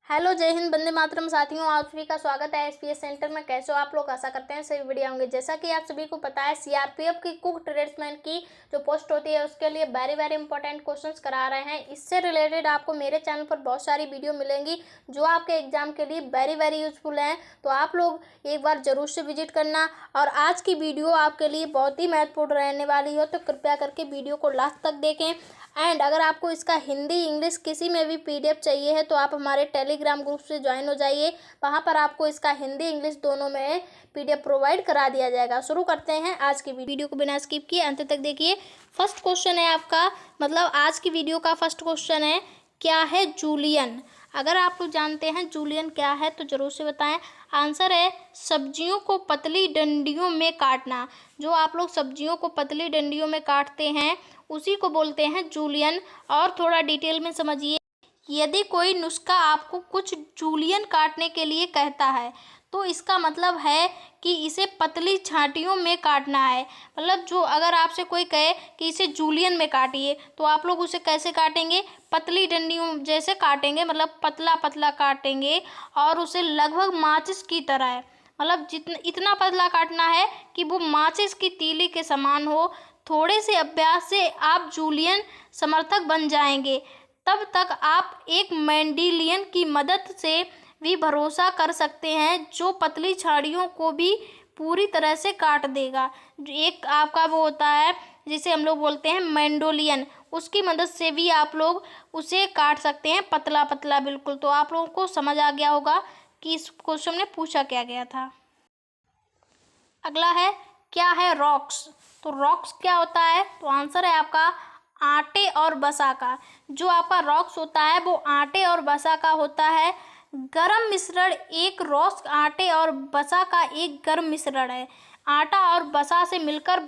Hello, जय हिंद, वंदे मातरम। साथियों, आप सभी का स्वागत है एसपीएस सेंटर में। कैसे हो आप लोग? आशा करते हैं सभी बढ़िया होंगे। जैसा कि आप सभी को पता है, सीआरपीएफ की कुक ट्रेड्समैन की जो पोस्ट होती है उसके लिए वेरी इंपॉर्टेंट क्वेश्चंस करा रहे हैं। इससे रिलेटेड आपको मेरे चैनल पर बहुत सारी वीडियो मिलेंगी जो आपके एग्जाम के लिए वेरी यूजफुल हैं। तो आप लोग एक बार जरूर से विजिट करना। और आज की वीडियो आपके लिए बहुत ही महत्वपूर्ण रहने वाली हो, तो कृपया करके वीडियो को लास्ट तक देखें। एंड अगर आपको इसका हिंदी इंग्लिश किसी में भी पीडीएफ चाहिए है तो आप हमारे टेलीग्राम ग्रुप से ज्वाइन हो जाइए। वहाँ पर आपको इसका हिंदी इंग्लिश दोनों में पीडीएफ प्रोवाइड करा दिया जाएगा। शुरू करते हैं आज की वीडियो को बिना स्किप किए अंत तक देखिए। फर्स्ट क्वेश्चन है आपका, मतलब आज की वीडियो का फर्स्ट क्वेश्चन है, क्या है जूलियन? अगर आप लोग जानते हैं जूलियन क्या है तो जरूर से बताएं। आंसर है सब्जियों को पतली डंडियों में काटना। जो आप लोग सब्जियों को पतली डंडियों में काटते हैं उसी को बोलते हैं जूलियन। और थोड़ा डिटेल में समझिए, यदि कोई नुस्खा आपको कुछ जूलियन काटने के लिए कहता है तो इसका मतलब है कि इसे पतली छांटियों में काटना है। मतलब जो अगर आपसे कोई कहे कि इसे जूलियन में काटिए तो आप लोग उसे कैसे काटेंगे? पतली डंडियों जैसे काटेंगे, मतलब पतला पतला काटेंगे और उसे लगभग माचिस की तरह है, मतलब जितना इतना पतला काटना है कि वो माचिस की तीली के समान हो। थोड़े से अभ्यास से आप जूलियन समर्थक बन जाएंगे। तब तक आप एक मैंडिलियन की मदद से भी भरोसा कर सकते हैं जो पतली छड़ियों को भी पूरी तरह से काट देगा। एक आपका वो होता है जिसे हम लोग बोलते हैं मैंडोलियन, उसकी मदद से भी आप लोग उसे काट सकते हैं पतला पतला बिल्कुल। तो आप लोगों को समझ आ गया होगा कि इस क्वेश्चन में पूछा क्या गया था। अगला है, क्या है रॉक्स? तो रॉक्स क्या होता है? तो आंसर है आपका आटे और वसा का। जो आपका रॉक्स होता है वो आटे और वसा का होता है। गरम मिश्रण एक रॉक्स आटे और वसा का एक गर्म मिश्रण है। आटा और वसा से मिलकर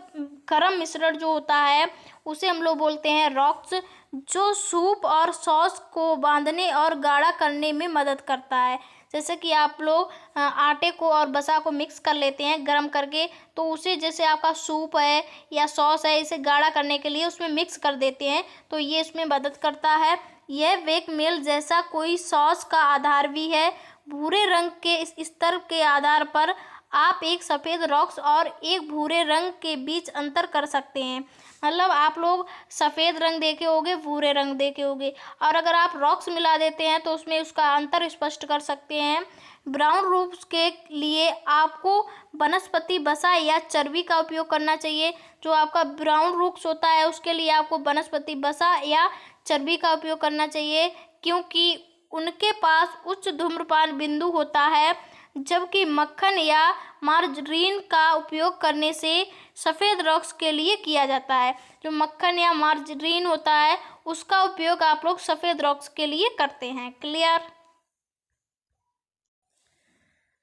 गरम मिश्रण जो होता है उसे हम लोग बोलते हैं रॉक्स, जो सूप और सॉस को बांधने और गाढ़ा करने में मदद करता है। जैसे कि आप लोग आटे को और वसा को मिक्स कर लेते हैं गर्म करके, तो उसे जैसे आपका सूप है या सॉस है, इसे गाढ़ा करने के लिए उसमें मिक्स कर देते हैं तो ये इसमें मदद करता है। यह वेक मेल जैसा कोई सॉस का आधार भी है। भूरे रंग के इस स्तर के आधार पर आप एक सफ़ेद रॉक्स और एक भूरे रंग के बीच अंतर कर सकते हैं। मतलब आप लोग सफ़ेद रंग देखे होंगे, भूरे रंग देखे होंगे, और अगर आप रॉक्स मिला देते हैं तो उसमें उसका अंतर स्पष्ट कर सकते हैं। ब्राउन रूप्स के लिए आपको वनस्पति वसा या चर्बी का उपयोग करना चाहिए। जो आपका ब्राउन रूप्स होता है उसके लिए आपको वनस्पति वसा या चर्बी का उपयोग करना चाहिए, क्योंकि उनके पास उच्च धूम्रपान बिंदु होता है, जबकि मक्खन या मार्जरीन का उपयोग करने से सफ़ेद रॉक्स के लिए किया जाता है। जो मक्खन या मार्जरीन होता है उसका उपयोग आप लोग सफ़ेद रॉक्स के लिए करते हैं। क्लियर?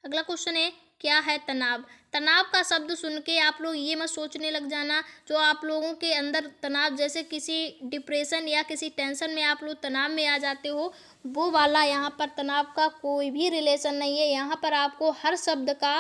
अगला क्वेश्चन है, क्या है तनाव? तनाव का शब्द सुन के आप लोग ये मत सोचने लग जाना जो आप लोगों के अंदर तनाव, जैसे किसी डिप्रेशन या किसी टेंशन में आप लोग तनाव में आ जाते हो, वो वाला यहाँ पर तनाव का कोई भी रिलेशन नहीं है। यहाँ पर आपको हर शब्द का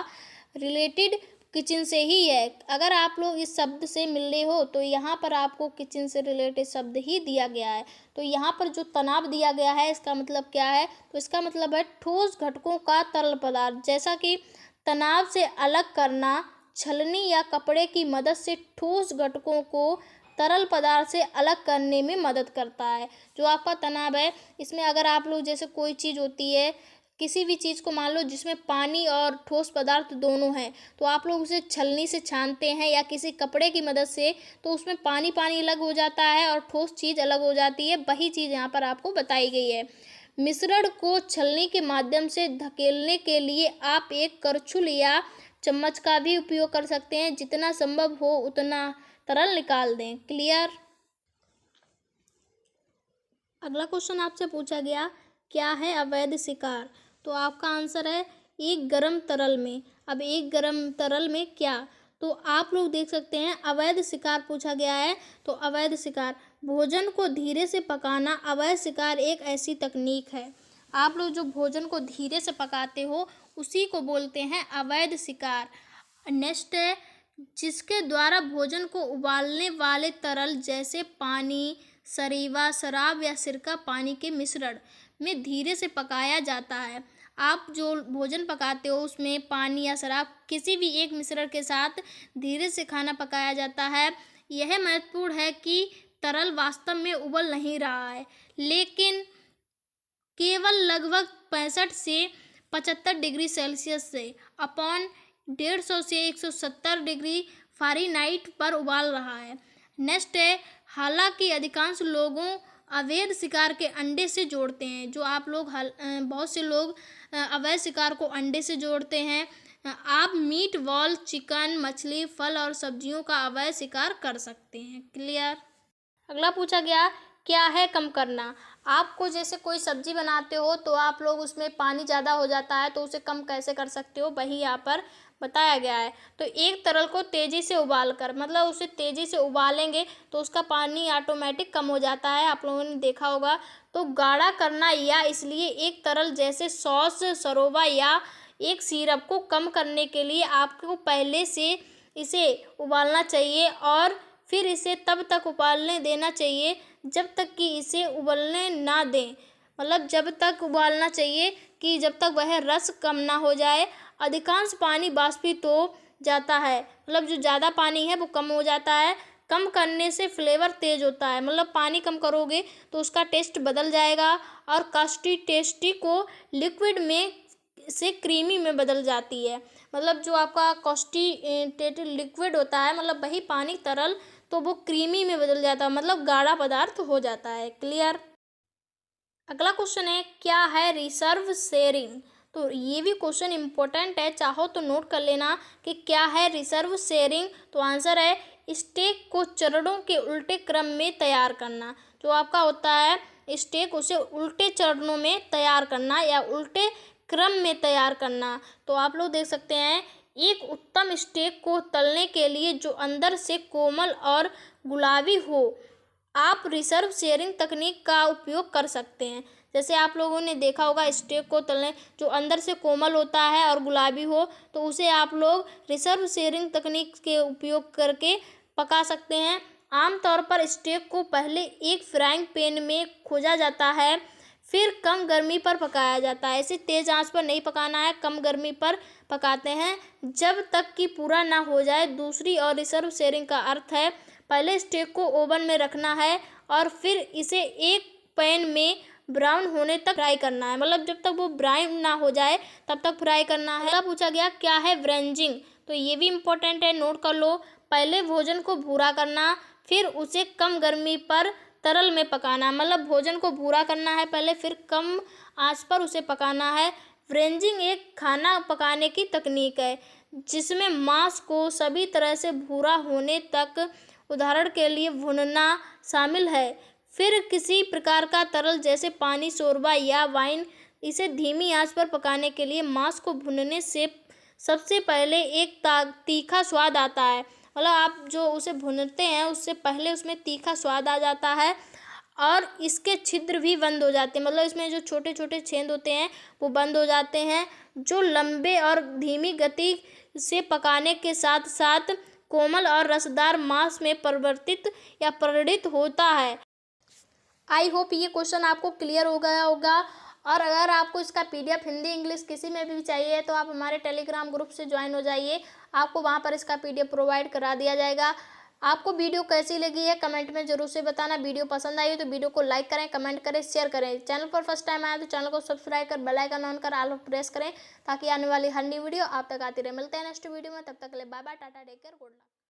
रिलेटेड किचन से ही है। अगर आप लोग इस शब्द से मिल रहे हो तो यहाँ पर आपको किचन से रिलेटेड शब्द ही दिया गया है। तो यहाँ पर जो तनाव दिया गया है इसका मतलब क्या है? तो इसका मतलब है ठोस घटकों का तरल पदार्थ। जैसा कि तनाव से अलग करना छलनी या कपड़े की मदद से ठोस घटकों को तरल पदार्थ से अलग करने में मदद करता है। जो आपका तनाव है इसमें अगर आप लोग जैसे कोई चीज़ होती है, किसी भी चीज़ को मान लो जिसमें पानी और ठोस पदार्थ दोनों हैं, तो आप लोग उसे छलनी से छानते हैं या किसी कपड़े की मदद से, तो उसमें पानी पानी अलग हो जाता है और ठोस चीज़ अलग हो जाती है। वही चीज़ यहाँ पर आपको बताई गई है। मिश्रण को छलनी के माध्यम से धकेलने के लिए आप एक करछुल या चम्मच का भी उपयोग कर सकते हैं। जितना संभव हो उतना तरल निकाल दें। क्लियर? अगला क्वेश्चन आपसे पूछा गया, क्या है अवैध शिकार? तो आपका आंसर है एक गर्म तरल में। अब एक गर्म तरल में क्या? तो आप लोग देख सकते हैं अवैध शिकार पूछा गया है। तो अवैध शिकार, भोजन को धीरे से पकाना। अवैध शिकार एक ऐसी तकनीक है, आप लोग जो भोजन को धीरे से पकाते हो उसी को बोलते हैं अवैध शिकार। नेक्स्ट है, जिसके द्वारा भोजन को उबालने वाले तरल जैसे पानी, सरीवा, शराब या सिरका पानी के मिश्रण में धीरे से पकाया जाता है। आप जो भोजन पकाते हो उसमें पानी या शराब किसी भी एक मिश्रण के साथ धीरे से खाना पकाया जाता है। यह महत्वपूर्ण है कि तरल वास्तव में उबल नहीं रहा है, लेकिन केवल लगभग 65 से 75 डिग्री सेल्सियस से अपॉन 150 से 170 डिग्री फ़ारेनहाइट पर उबाल रहा है। नेक्स्ट है, हालांकि अधिकांश लोगों अवैध शिकार के अंडे से जोड़ते हैं। जो आप लोग बहुत से लोग अवैध शिकार को अंडे से जोड़ते हैं। आप मीट बॉल, चिकन, मछली, फल और सब्जियों का अवैध शिकार कर सकते हैं। क्लियर। अगला पूछा गया, क्या है कम करना। आपको जैसे कोई सब्जी बनाते हो तो आप लोग उसमें पानी ज़्यादा हो जाता है, तो उसे कम कैसे कर सकते हो, वही यहाँ पर बताया गया है। तो एक तरल को तेज़ी से उबाल कर, मतलब उसे तेज़ी से उबालेंगे तो उसका पानी ऑटोमेटिक कम हो जाता है, आप लोगों ने देखा होगा। तो गाढ़ा करना, या इसलिए एक तरल जैसे सॉस, सरोबा या एक सिरप को कम करने के लिए आपको पहले से इसे उबालना चाहिए और फिर इसे तब तक उबालने देना चाहिए जब तक कि इसे उबलने ना दें। मतलब जब तक उबालना चाहिए कि जब तक वह रस कम ना हो जाए। अधिकांश पानी वाष्पित हो जाता है, मतलब जो ज़्यादा पानी है वो कम हो जाता है। कम करने से फ्लेवर तेज होता है, मतलब पानी कम करोगे तो उसका टेस्ट बदल जाएगा और कास्टी टेस्टी को लिक्विड में से क्रीमी में बदल जाती है। मतलब जो आपका कॉन्स्टिट्यूटेड लिक्विड होता है, मतलब वही पानी तरल, तो वो क्रीमी में बदल जाता है, मतलब गाढ़ा पदार्थ हो जाता है। क्लियर। अगला क्वेश्चन है, क्या है रिजर्व शेयरिंग। तो ये भी क्वेश्चन इंपॉर्टेंट है, चाहो तो नोट कर लेना कि क्या है रिजर्व शेयरिंग। तो आंसर है, स्टेक को चरणों के उल्टे क्रम में तैयार करना। जो आपका होता है स्टेक, उसे उल्टे चरणों में तैयार करना या उल्टे क्रम में तैयार करना। तो आप लोग देख सकते हैं, एक उत्तम स्टेक को तलने के लिए जो अंदर से कोमल और गुलाबी हो, आप रिजर्व शेयरिंग तकनीक का उपयोग कर सकते हैं। जैसे आप लोगों ने देखा होगा, स्टेक को तलने जो अंदर से कोमल होता है और गुलाबी हो, तो उसे आप लोग रिजर्व शेयरिंग तकनीक के उपयोग करके पका सकते हैं। आमतौर पर स्टेक को पहले एक फ्राइंग पैन में खोजा जाता है, फिर कम गर्मी पर पकाया जाता है। इसे तेज़ आंच पर नहीं पकाना है, कम गर्मी पर पकाते हैं जब तक कि पूरा ना हो जाए। दूसरी और रिजर्व शेयरिंग का अर्थ है, पहले स्टेक को ओवन में रखना है और फिर इसे एक पैन में ब्राउन होने तक फ्राई करना है, मतलब जब तक वो ब्राउन ना हो जाए तब तक फ्राई करना है। अगला पूछा गया, क्या है ब्रेंजिंग। तो ये भी इम्पोर्टेंट है, नोट कर लो। पहले भोजन को भूरा करना, फिर उसे कम गर्मी पर तरल में पकाना, मतलब भोजन को भूरा करना है पहले, फिर कम आंच पर उसे पकाना है। ब्रेंजिंग एक खाना पकाने की तकनीक है जिसमें मांस को सभी तरह से भूरा होने तक, उदाहरण के लिए भुनना, शामिल है। फिर किसी प्रकार का तरल जैसे पानी, शोरबा या वाइन, इसे धीमी आंच पर पकाने के लिए मांस को भुनने से सबसे पहले एक तीखा स्वाद आता है। मतलब आप जो उसे भूनते हैं उससे पहले उसमें तीखा स्वाद आ जाता है और इसके छिद्र भी बंद हो जाते हैं, मतलब इसमें जो छोटे छोटे छेद होते हैं वो बंद हो जाते हैं, जो लंबे और धीमी गति से पकाने के साथ साथ कोमल और रसदार मांस में परिवर्तित या परिणित होता है। आई होप ये क्वेश्चन आपको क्लियर हो गया होगा। और अगर आपको इसका पीडीएफ हिंदी इंग्लिश किसी में भी चाहिए तो आप हमारे टेलीग्राम ग्रुप से ज्वाइन हो जाइए, आपको वहां पर इसका पीडीएफ प्रोवाइड करा दिया जाएगा। आपको वीडियो कैसी लगी है कमेंट में जरूर से बताना। वीडियो पसंद आई हो तो वीडियो को लाइक करें, कमेंट करें, शेयर करें। चैनल पर फर्स्ट टाइम आया तो चैनल को सब्सक्राइब कर बेल आइकन ऑन कर ऑल प्रेस करें ताकि आने वाली हर नई वीडियो आप तक आती रहे। मिलते हैं नेक्स्ट वीडियो में, तब तक के लिए bye bye, tata, take care, good luck.